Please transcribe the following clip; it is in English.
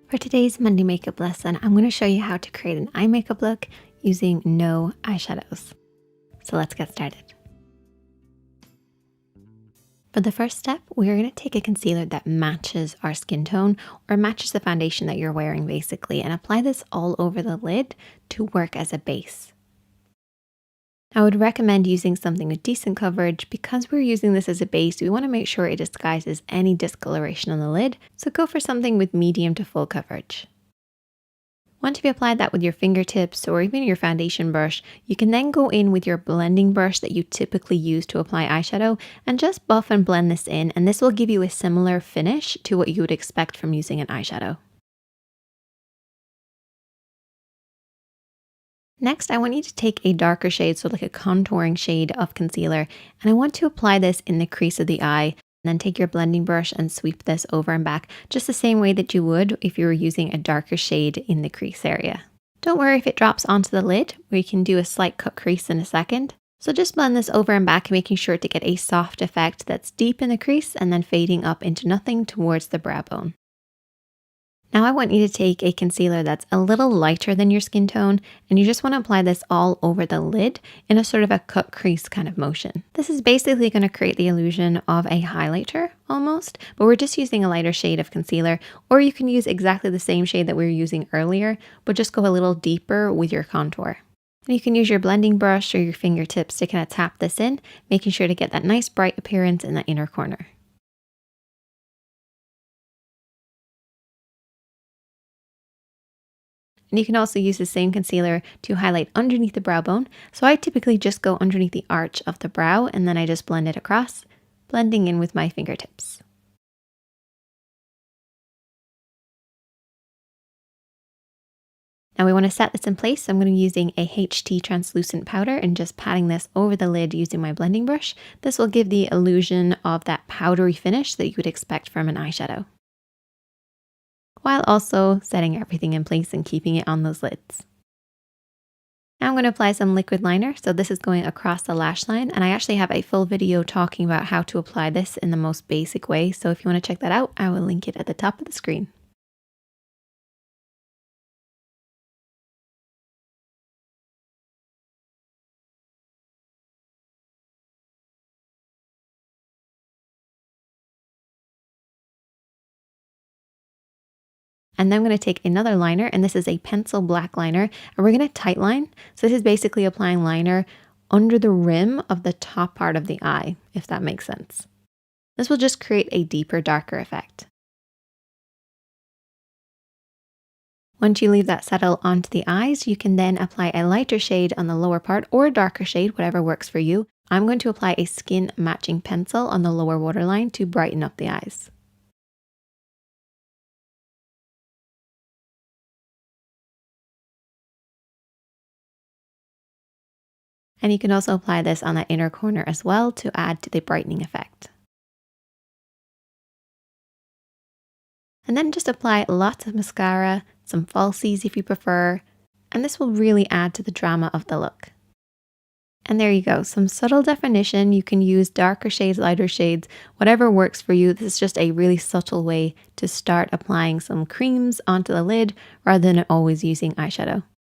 For today's Monday makeup lesson, I'm going to show you how to create an eye makeup look using no eyeshadows. So let's get started. For the first step, we're going to take a concealer that matches our skin tone or matches the foundation that you're wearing basically, and apply this all over the lid to work as a base. I would recommend using something with decent coverage. Because we're using this as a base, we want to make sure it disguises any discoloration on the lid, so go for something with medium to full coverage. Once you've applied that with your fingertips or even your foundation brush, you can then go in with your blending brush that you typically use to apply eyeshadow and just buff and blend this in, and this will give you a similar finish to what you would expect from using an eyeshadow. Next, I want you to take a darker shade, so like a contouring shade of concealer, and I want to apply this in the crease of the eye. And then take your blending brush and sweep this over and back, just the same way that you would if you were using a darker shade in the crease area. Don't worry if it drops onto the lid, we can do a slight cut crease in a second. So just blend this over and back, making sure to get a soft effect that's deep in the crease and then fading up into nothing towards the brow bone. Now I want you to take a concealer that's a little lighter than your skin tone, and you just want to apply this all over the lid in a sort of a cut crease kind of motion. This is basically going to create the illusion of a highlighter almost, but we're just using a lighter shade of concealer, or you can use exactly the same shade that we were using earlier, but just go a little deeper with your contour. And you can use your blending brush or your fingertips to kind of tap this in, making sure to get that nice bright appearance in that inner corner. And you can also use the same concealer to highlight underneath the brow bone. So I typically just go underneath the arch of the brow and then I just blend it across, blending in with my fingertips. Now we want to set this in place. So I'm going to be using a HT translucent powder and just patting this over the lid using my blending brush. This will give the illusion of that powdery finish that you would expect from an eyeshadow, while also setting everything in place and keeping it on those lids. Now I'm going to apply some liquid liner. So this is going across the lash line, and I actually have a full video talking about how to apply this in the most basic way. So if you want to check that out, I will link it at the top of the screen. And then I'm going to take another liner, and this is a pencil black liner, and we're going to tight line. So this is basically applying liner under the rim of the top part of the eye, if that makes sense. This will just create a deeper, darker effect. Once you leave that settle onto the eyes, you can then apply a lighter shade on the lower part or a darker shade, whatever works for you. I'm going to apply a skin matching pencil on the lower waterline to brighten up the eyes. And you can also apply this on that inner corner as well to add to the brightening effect. And then just apply lots of mascara, some falsies if you prefer, and this will really add to the drama of the look. And there you go, some subtle definition. You can use darker shades, lighter shades, whatever works for you. This is just a really subtle way to start applying some creams onto the lid rather than always using eyeshadow.